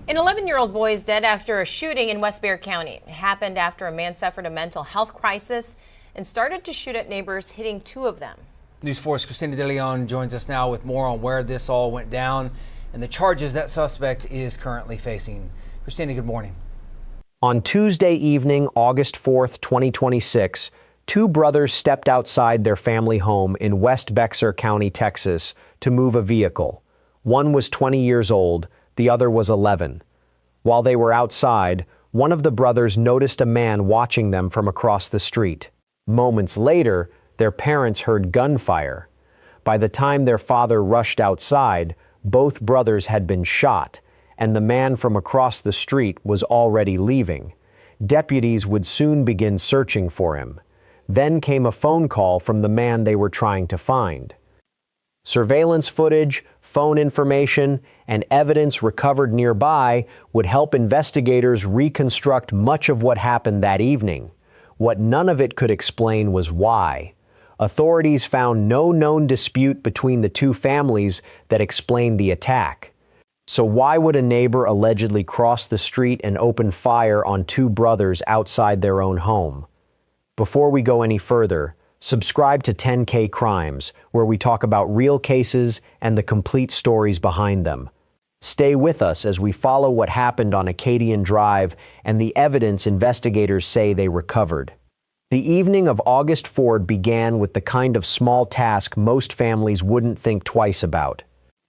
An 11-year-old boy is dead after a shooting in Bexar County. It happened after a man suffered a mental health crisis and started to shoot at neighbors, hitting two of them. News 4's Christina De Leon joins us now with more on where this all went down and the charges that suspect is currently facing. Christina, good morning. On Tuesday evening, August 4th, 2026, two brothers stepped outside their family home in West Bexar County, Texas, to move a vehicle. One was 20 years old, the other was 11. While they were outside, one of the brothers noticed a man watching them from across the street. Moments later, their parents heard gunfire. By the time their father rushed outside, both brothers had been shot, and the man from across the street was already leaving. Deputies would soon begin searching for him. Then came a phone call from the man they were trying to find. Surveillance footage, phone information, and evidence recovered nearby would help investigators reconstruct much of what happened that evening. What none of it could explain was why. Authorities found no known dispute between the two families that explained the attack. So why would a neighbor allegedly cross the street and open fire on two brothers outside their own home? Before we go any further, subscribe to 10K Crimes, where we talk about real cases and the complete stories behind them. Stay with us as we follow what happened on Acadian Drive and the evidence investigators say they recovered. The evening of August 4th began with the kind of small task most families wouldn't think twice about.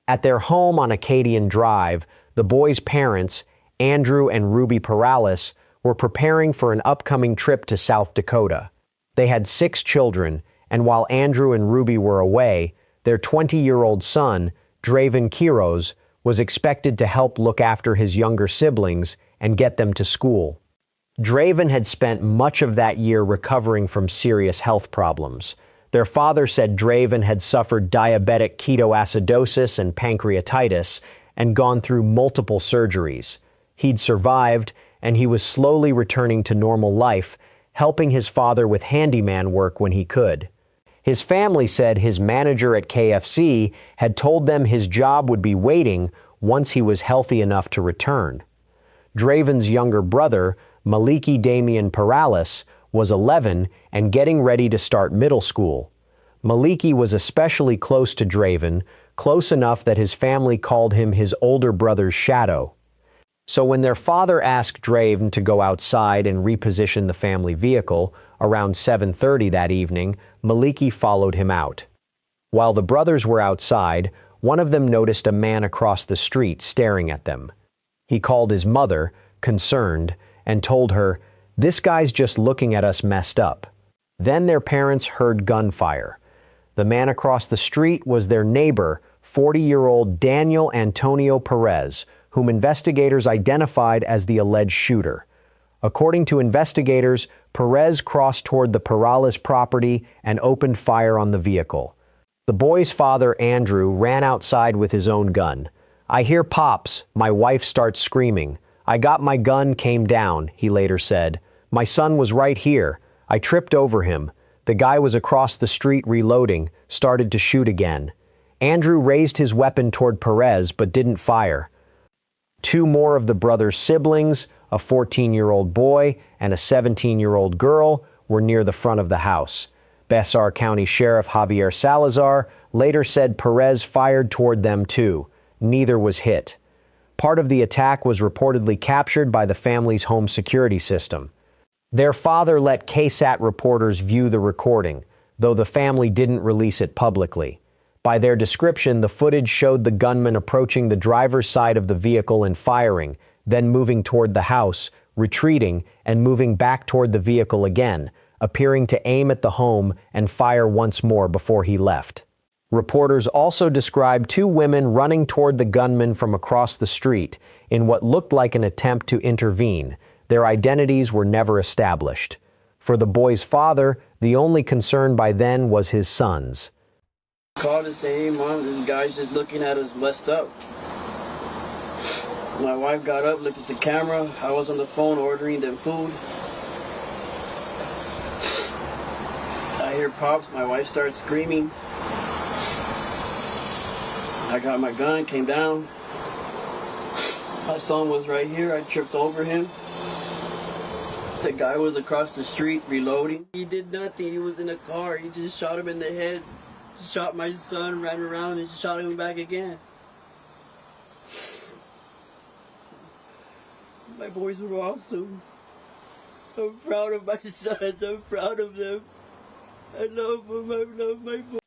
At their home on Acadian Drive, the boys' parents, Andrew and Ruby Perales, were preparing for an upcoming trip to South Dakota. They had 6 children, and while Andrew and Ruby were away, their 20-year-old son, Drayvn Quiroz, was expected to help look after his younger siblings and get them to school. Drayvn had spent much of that year recovering from serious health problems. Their father said Drayvn had suffered diabetic ketoacidosis and pancreatitis and gone through multiple surgeries. He'd survived, and he was slowly returning to normal life, helping his father with handyman work when he could. His family said his manager at KFC had told them his job would be waiting once he was healthy enough to return. Drayvn's younger brother, Maliki Damian Perales, was 11 and getting ready to start middle school. Maliki was especially close to Drayvn, close enough that his family called him his older brother's shadow. So when their father asked Drayvn to go outside and reposition the family vehicle, around 7:30 that evening, Maliki followed him out. While the brothers were outside, one of them noticed a man across the street staring at them. He called his mother, concerned, and told her, "This guy's just looking at us messed up." Then their parents heard gunfire. The man across the street was their neighbor, 40-year-old Daniel Antonio Perez, whom investigators identified as the alleged shooter. According to investigators, Perez crossed toward the Perales property and opened fire on the vehicle. The boy's father, Andrew, ran outside with his own gun. "I hear pops. My wife starts screaming. I got my gun, came down," he later said. "My son was right here. I tripped over him. The guy was across the street reloading, started to shoot again." Andrew raised his weapon toward Perez but didn't fire. Two more of the brothers' siblings, a 14-year-old boy and a 17-year-old girl, were near the front of the house. Bexar County Sheriff Javier Salazar later said Perez fired toward them too. Neither was hit. Part of the attack was reportedly captured by the family's home security system. Their father let KSAT reporters view the recording, though the family didn't release it publicly. By their description, the footage showed the gunman approaching the driver's side of the vehicle and firing, then moving toward the house, retreating, and moving back toward the vehicle again, appearing to aim at the home and fire once more before he left. Reporters also described two women running toward the gunman from across the street in what looked like an attempt to intervene. Their identities were never established. For the boy's father, the only concern by then was his son's. Called to say, "Hey mom, this guy's just looking at us messed up." My wife got up, looked at the camera. I was on the phone ordering them food. I hear pops. My wife starts screaming. I got my gun, came down. My son was right here. I tripped over him. The guy was across the street reloading. He did nothing. He was in a car. He just shot him in the head. Shot my son, ran around, and shot him back again. My boys were awesome. I'm proud of my sons. I'm proud of them. I love them. I love my boys.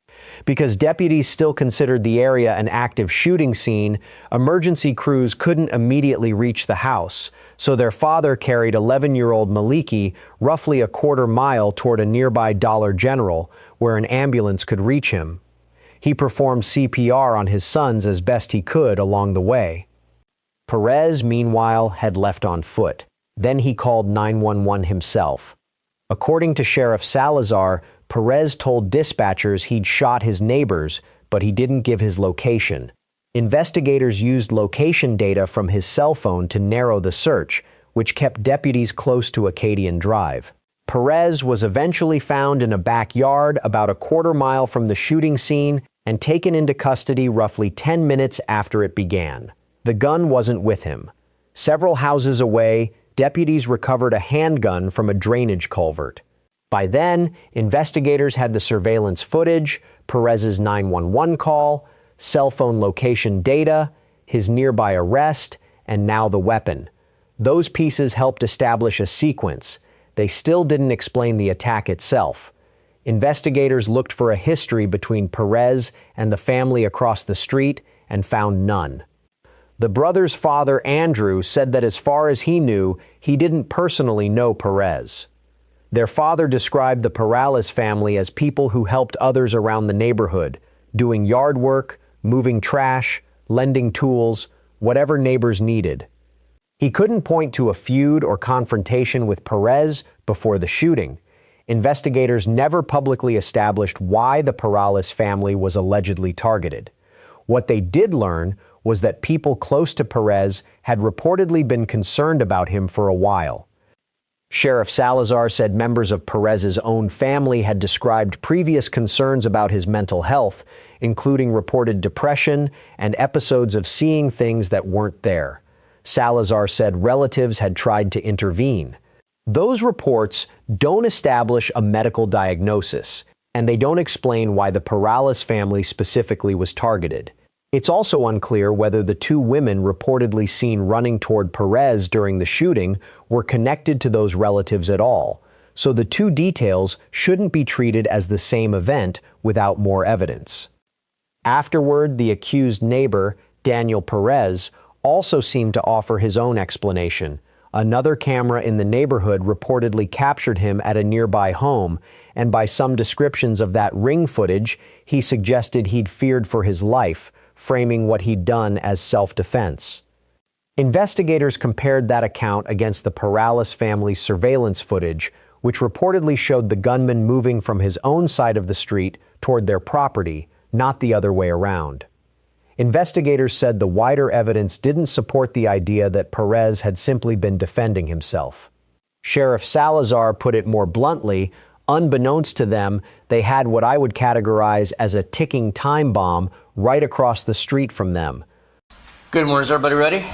Because deputies still considered the area an active shooting scene, emergency crews couldn't immediately reach the house, so their father carried 11-year-old Maliki roughly a quarter mile toward a nearby Dollar General, where an ambulance could reach him. He performed CPR on his sons as best he could along the way. Perez, meanwhile, had left on foot. Then he called 911 himself. According to Sheriff Salazar, Perez told dispatchers he'd shot his neighbors, but he didn't give his location. Investigators used location data from his cell phone to narrow the search, which kept deputies close to Acadian Drive. Perez was eventually found in a backyard about a quarter mile from the shooting scene and taken into custody roughly 10 minutes after it began. The gun wasn't with him. Several houses away, deputies recovered a handgun from a drainage culvert. By then, investigators had the surveillance footage, Perez's 911 call, cell phone location data, his nearby arrest, and now the weapon. Those pieces helped establish a sequence. They still didn't explain the attack itself. Investigators looked for a history between Perez and the family across the street and found none. The brother's father, Andrew, said that as far as he knew, he didn't personally know Perez. Their father described the Perales family as people who helped others around the neighborhood, doing yard work, moving trash, lending tools, whatever neighbors needed. He couldn't point to a feud or confrontation with Perez before the shooting. Investigators never publicly established why the Perales family was allegedly targeted. What they did learn was that people close to Perez had reportedly been concerned about him for a while. Sheriff Salazar said members of Perez's own family had described previous concerns about his mental health, including reported depression and episodes of seeing things that weren't there. Salazar said relatives had tried to intervene. Those reports don't establish a medical diagnosis, and they don't explain why the Perales family specifically was targeted. It's also unclear whether the two women reportedly seen running toward Perez during the shooting were connected to those relatives at all, so the two details shouldn't be treated as the same event without more evidence. Afterward, the accused neighbor, Daniel Perez, also seemed to offer his own explanation. Another camera in the neighborhood reportedly captured him at a nearby home, and by some descriptions of that ring footage, he suggested he'd feared for his life, framing what he'd done as self-defense. Investigators compared that account against the Perales family's surveillance footage, which reportedly showed the gunman moving from his own side of the street toward their property, not the other way around. Investigators said the wider evidence didn't support the idea that Perez had simply been defending himself. Sheriff Salazar put it more bluntly, unbeknownst to them, they had what I would categorize as a ticking time bomb right across the street from them. Good morning, is everybody ready?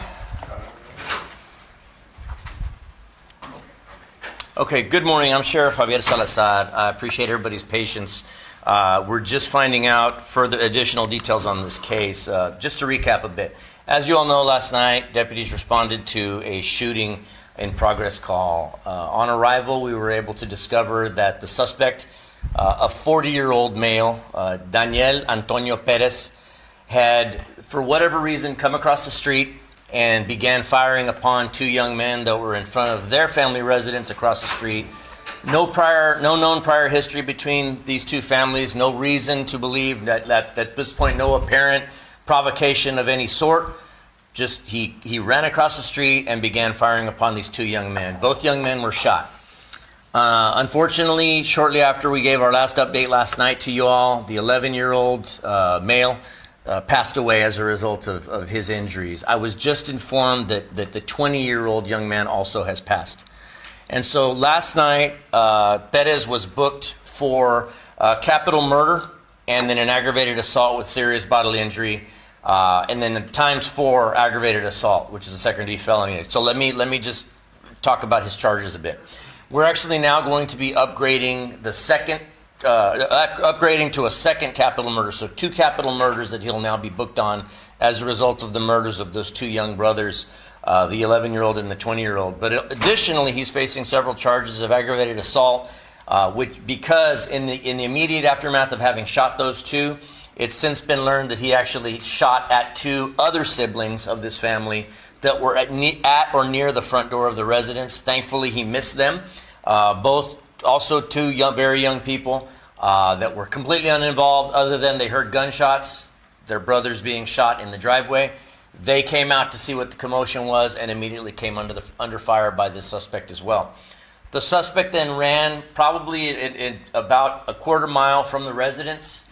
Okay, good morning. I'm Sheriff Javier Salazar. I appreciate everybody's patience. We're just finding out further additional details on this case. Just to recap a bit. As you all know, last night, deputies responded to a shooting in progress call. On arrival, we were able to discover that the suspect, a 40-year-old male, Daniel Antonio Perez, had, for whatever reason, come across the street and began firing upon two young men that were in front of their family residence across the street. No known prior history between these two families, no reason to believe that at this point, no apparent provocation of any sort. Just he ran across the street and began firing upon these two young men. Both young men were shot. Unfortunately, shortly after we gave our last update last night to you all, the 11-year-old male passed away as a result of his injuries. I was just informed that the 20-year-old young man also has passed. And so last night, Perez was booked for capital murder and then an aggravated assault with serious bodily injury and then times 4 aggravated assault, which is a second-degree felony. So let me just talk about his charges a bit. We're actually now going to be upgrading the second, upgrading to a second capital murder. So 2 capital murders that he'll now be booked on as a result of the murders of those 2 young brothers, the 11-year-old and the 20-year-old. But additionally, he's facing several charges of aggravated assault, which because in the immediate aftermath of having shot those 2, it's since been learned that he actually shot at 2 other siblings of this family that were at or near the front door of the residence. Thankfully, he missed them. Both also 2 very young people that were completely uninvolved, other than they heard gunshots, their brothers being shot in the driveway. They came out to see what the commotion was and immediately came under fire by this suspect as well. The suspect then ran probably in about a quarter mile from the residence,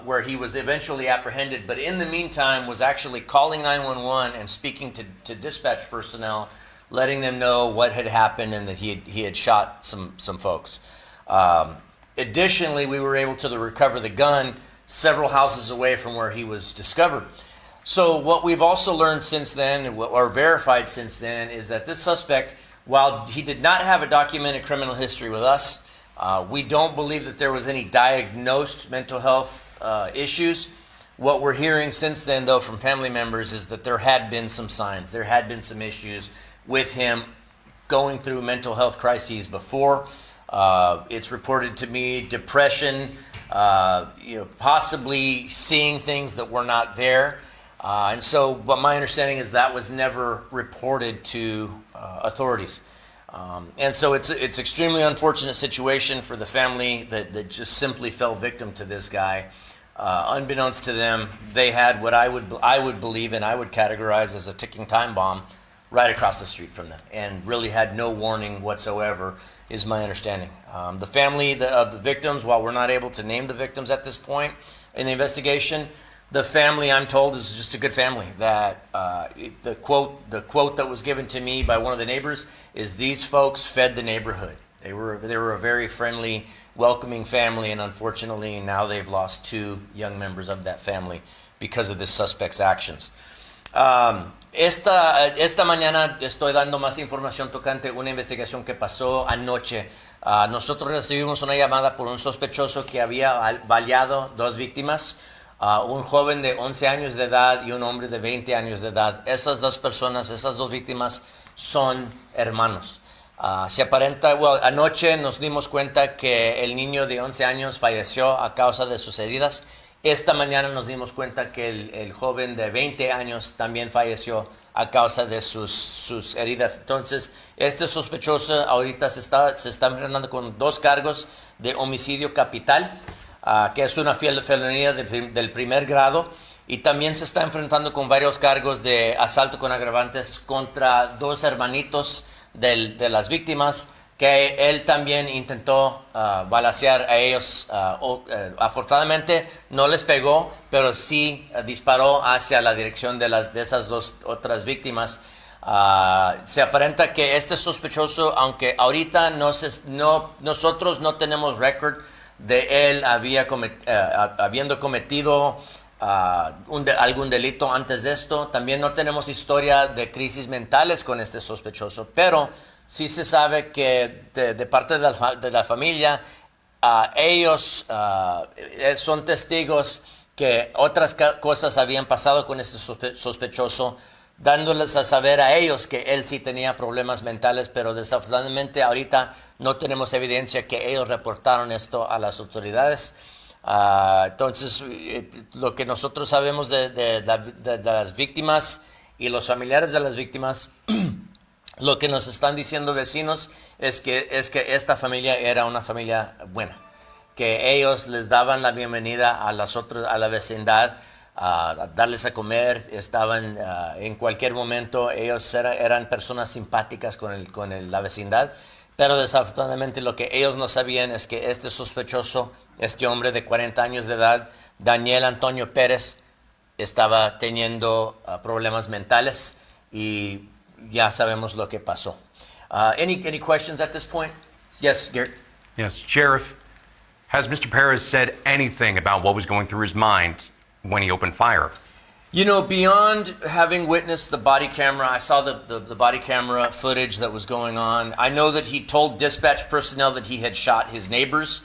where he was eventually apprehended, but in the meantime was actually calling 911 and speaking to dispatch personnel, letting them know what had happened and that he had shot some folks. Additionally, we were able to recover the gun several houses away from where he was discovered. So what we've also learned since then, or verified since then, is that this suspect, while he did not have a documented criminal history with us, we don't believe that there was any diagnosed mental health issues. What we're hearing since then, though, from family members is that there had been some signs. There had been some issues with him going through mental health crises before. It's reported to me depression, possibly seeing things that were not there. And so what my understanding is that was never reported to authorities. And so it's extremely unfortunate situation for the family that just simply fell victim to this guy. Unbeknownst to them, they had what I would believe and I would categorize as a ticking time bomb right across the street from them, and really had no warning whatsoever, is my understanding. The family of the victims, while we're not able to name the victims at this point in the investigation, the family, I'm told, is just a good family. That the quote that was given to me by one of the neighbors is, "These folks fed the neighborhood." They were a very friendly, welcoming family, and unfortunately now they've lost 2 young members of that family because of this suspect's actions. Esta mañana estoy dando más información tocante una investigación que pasó anoche. Nosotros recibimos una llamada por un sospechoso que había baleado 2 víctimas. Un joven de 11 años de edad y un hombre de 20 años de edad. Esas 2 personas, esas 2 víctimas son hermanos. Se aparenta, anoche nos dimos cuenta que el niño de 11 años falleció a causa de sus heridas. Esta mañana nos dimos cuenta que el joven de 20 años también falleció a causa de sus heridas. Entonces, este sospechoso ahorita se está enfrentando con 2 cargos de homicidio capital, que es una felonía del primer grado, y también se está enfrentando con varios cargos de asalto con agravantes contra 2 hermanitos de las víctimas, que él también intentó balacear a ellos. Afortunadamente no les pegó, pero sí disparó hacia la dirección de esas 2 otras víctimas. Se aparenta que este sospechoso, aunque ahorita nosotros no tenemos récord de él habiendo cometido algún delito antes de esto, también no tenemos historia de crisis mentales con este sospechoso, pero sí se sabe que de parte de la familia, ellos son testigos que otras cosas habían pasado con este sospechoso, dándoles a saber a ellos que él sí tenía problemas mentales, pero desafortunadamente ahorita no tenemos evidencia que ellos reportaron esto a las autoridades. Entonces, lo que nosotros sabemos de las víctimas y los familiares de las víctimas, lo que nos están diciendo vecinos es que esta familia era una familia buena, que ellos les daban la bienvenida a la vecindad, a darles a comer, estaban en cualquier momento, ellos eran personas simpáticas con la vecindad, pero desafortunadamente lo que ellos no sabían es que este sospechoso, este hombre de 40 años de edad, Daniel Antonio Perez, estaba teniendo problemas mentales, y ya sabemos lo que pasó. Any questions at this point? Yes, Garrett? Yes, Sheriff, has Mr. Perez said anything about what was going through his mind when he opened fire? You know, beyond having witnessed the body camera, I saw the body camera footage that was going on. I know that he told dispatch personnel that he had shot his neighbors.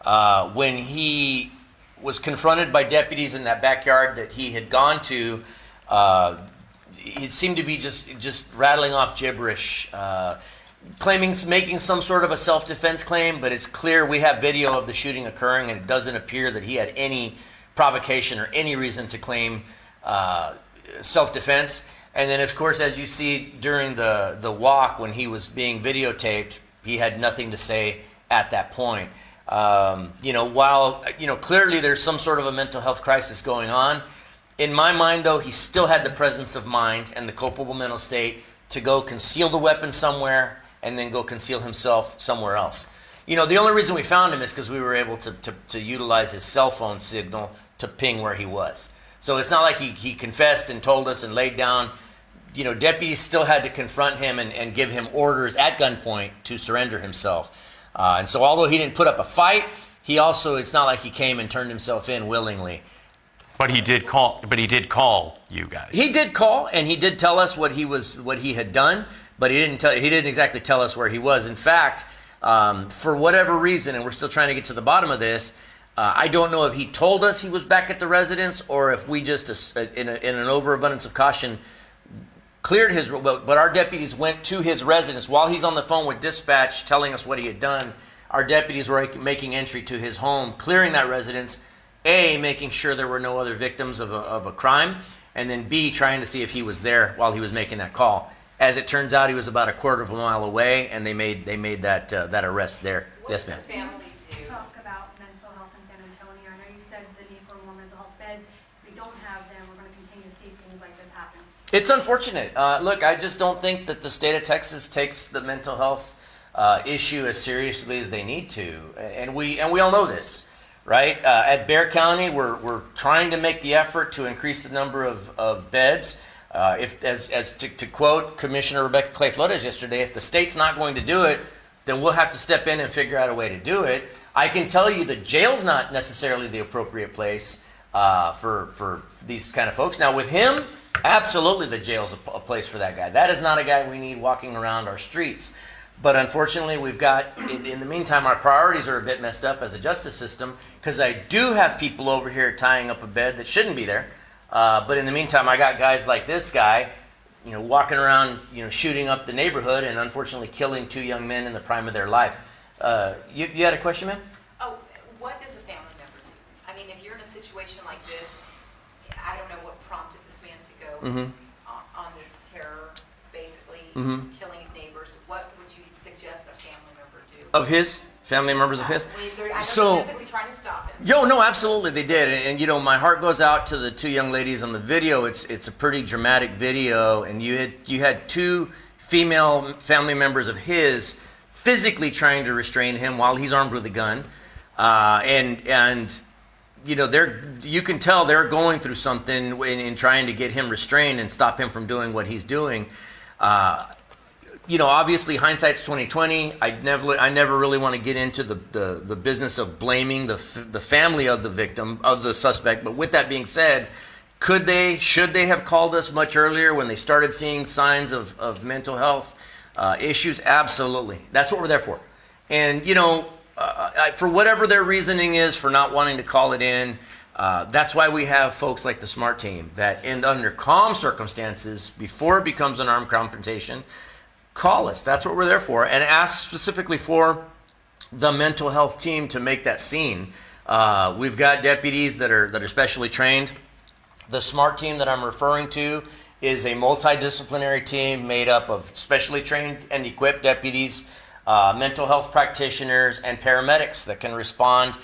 When he was confronted by deputies in that backyard that he had gone to, it seemed to be just rattling off gibberish, making some sort of a self-defense claim, but it's clear we have video of the shooting occurring, and it doesn't appear that he had any provocation or any reason to claim self-defense. And then, of course, as you see during the walk when he was being videotaped, he had nothing to say at that point. While clearly there's some sort of a mental health crisis going on, in my mind, though, he still had the presence of mind and the culpable mental state to go conceal the weapon somewhere and then go conceal himself somewhere else. The only reason we found him is because we were able to utilize his cell phone signal to ping where he was. So it's not like he confessed and told us and laid down. Deputies still had to confront him and give him orders at gunpoint to surrender himself. And so although he didn't put up a fight, it's not like he came and turned himself in willingly. But he did call you guys. He did call, and he did tell us what he had done, but he didn't exactly tell us where he was. In fact, for whatever reason, and we're still trying to get to the bottom of this, I don't know if he told us he was back at the residence or if we just, in an overabundance of caution, cleared his. But our deputies went to his residence while he's on the phone with dispatch, telling us what he had done. Our deputies were making entry to his home, clearing that residence. A, making sure there were no other victims of a crime, and then B, trying to see if he was there while he was making that call. As it turns out, he was about a quarter of a mile away, and they made that arrest there. Yes, ma'am. Family do talk about mental health in San Antonio. I know you said the need for more mental health beds. If we don't have them, we're going to continue to see things like this happen. It's unfortunate. Look, I just don't think that the state of Texas takes the mental health issue as seriously as they need to, and we all know this. Right? At Bexar County, we're trying to make the effort to increase the number of beds. To quote Commissioner Rebecca Clay Flores yesterday, if the state's not going to do it, then we'll have to step in and figure out a way to do it. I can tell you the jail's not necessarily the appropriate place for these kind of folks. Now, with him, absolutely the jail's a place for that guy. That is not a guy we need walking around our streets. But unfortunately, we've got, in the meantime, our priorities are a bit messed up as a justice system, because I do have people over here tying up a bed that shouldn't be there. But in the meantime, I got guys like this guy, walking around, shooting up the neighborhood and unfortunately killing two young men in the prime of their life. You had a question, ma'am? Oh, what does a family member do? I mean, if you're in a situation like this, I don't know what prompted this man to go on this terror, basically killing neighbors. What would you suggest a family member do? Of his? Family members of his? I know they're physically trying to stop him. No, absolutely they did. And my heart goes out to the two young ladies on the video. It's a pretty dramatic video, and you had two female family members of his physically trying to restrain him while he's armed with a gun. You can tell they're going through something in trying to get him restrained and stop him from doing what he's doing. Obviously hindsight's 2020. I never really want to get into the business of blaming the family of the victim, of the suspect. But with that being said, should they have called us much earlier when they started seeing signs of mental health issues? Absolutely. That's what we're there for. And, for whatever their reasoning is for not wanting to call it in, that's why we have folks like the SMART team that, under calm circumstances, before it becomes an armed confrontation, call us. That's what we're there for, and ask specifically for the mental health team to make that scene. We've got deputies that are specially trained. The SMART team that I'm referring to is a multidisciplinary team made up of specially trained and equipped deputies, mental health practitioners, and paramedics that can respond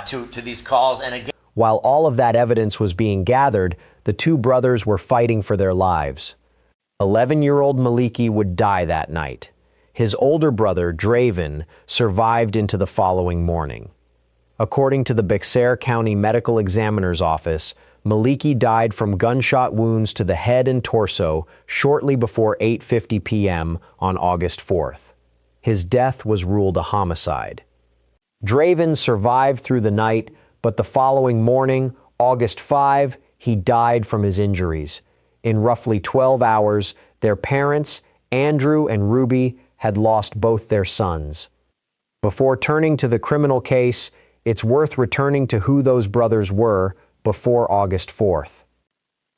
to these calls. And again, While all of that evidence was being gathered, the two brothers were fighting for their lives. 11-year-old Maliki would die that night. His older brother, Drayvn, survived into the following morning. According to the Bexar County Medical Examiner's Office, Maliki died from gunshot wounds to the head and torso shortly before 8:50 p.m. on August 4th. His death was ruled a homicide. Drayvn survived through the night, but the following morning, August 5, he died from his injuries. In roughly 12 hours, their parents, Andrew and Ruby, had lost both their sons. Before turning to the criminal case, it's worth returning to who those brothers were before August 4th.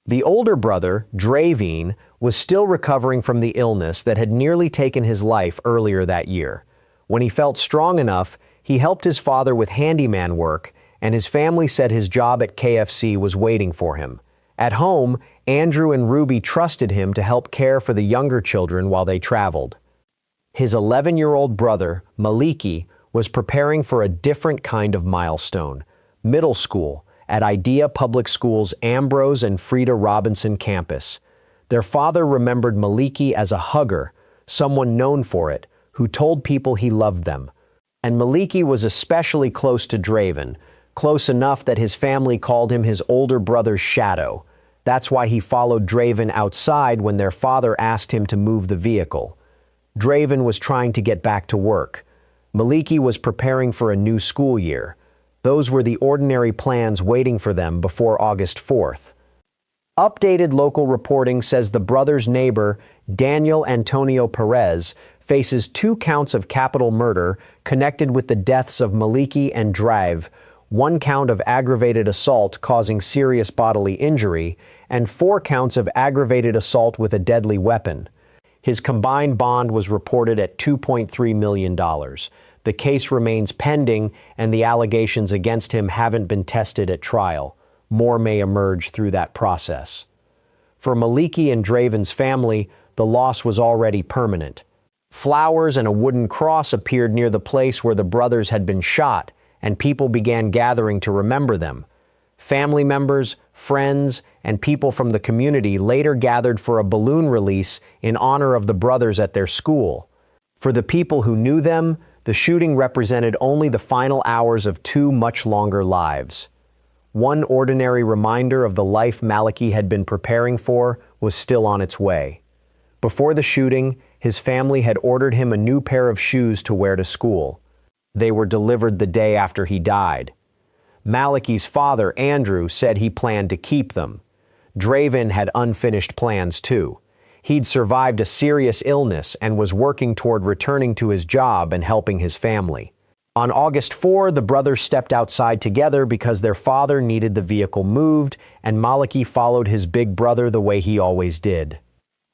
The older brother, Drayvn, was still recovering from the illness that had nearly taken his life earlier that year. When he felt strong enough, he helped his father with handyman work, and his family said his job at KFC was waiting for him. At home, Andrew and Ruby trusted him to help care for the younger children while they traveled. His 11-year-old brother, Maliki, was preparing for a different kind of milestone, middle school, at Idea Public School's Ambrose and Frida Robinson campus. Their father remembered Maliki as a hugger, someone known for it, who told people he loved them. And Maliki was especially close to Drayvn, close enough that his family called him his older brother's shadow. That's why he followed Drayvn outside when their father asked him to move the vehicle. Drayvn was trying to get back to work. Maliki was preparing for a new school year. Those were the ordinary plans waiting for them before August 4th. Updated local reporting says the brothers' neighbor, Daniel Antonio Perez, faces 2 counts of capital murder connected with the deaths of Maliki and Drayvn, 1 count of aggravated assault causing serious bodily injury, and 4 counts of aggravated assault with a deadly weapon. His combined bond was reported at $2.3 million. The case remains pending, and the allegations against him haven't been tested at trial. More may emerge through that process. For Maliki and Drayvn's family, the loss was already permanent. Flowers and a wooden cross appeared near the place where the brothers had been shot, and people began gathering to remember them. Family members, friends, and people from the community later gathered for a balloon release in honor of the brothers at their school. For the people who knew them, the shooting represented only the final hours of 2 much longer lives. One ordinary reminder of the life Maliki had been preparing for was still on its way. Before the shooting, his family had ordered him a new pair of shoes to wear to school. They were delivered the day after he died. Maliki's father, Andrew, said he planned to keep them. Drayvn had unfinished plans too. He'd survived a serious illness and was working toward returning to his job and helping his family. On August 4, the brothers stepped outside together because their father needed the vehicle moved, and Maliki followed his big brother the way he always did.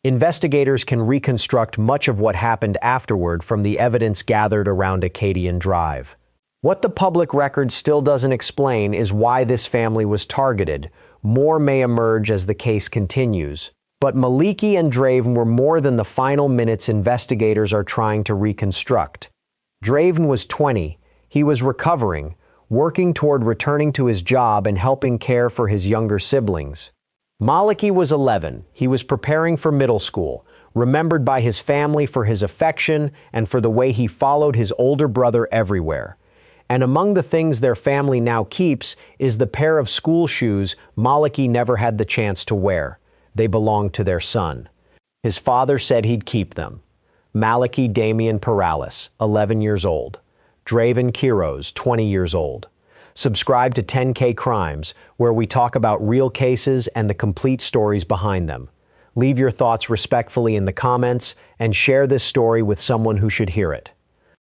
Investigators can reconstruct much of what happened afterward from the evidence gathered around Acadian Drive. What the public record still doesn't explain is why this family was targeted. More may emerge as the case continues. But Maliki and Drayvn were more than the final minutes investigators are trying to reconstruct. Drayvn was 20. He was recovering, working toward returning to his job and helping care for his younger siblings. Maliki was 11. He was preparing for middle school, remembered by his family for his affection and for the way he followed his older brother everywhere. And among the things their family now keeps is the pair of school shoes Maliki never had the chance to wear. They belonged to their son. His father said he'd keep them. Maliki Damian Perales, 11 years old. Drayvn Quiroz, 20 years old. Subscribe to 10K Crimes, where we talk about real cases and the complete stories behind them. Leave your thoughts respectfully in the comments and share this story with someone who should hear it.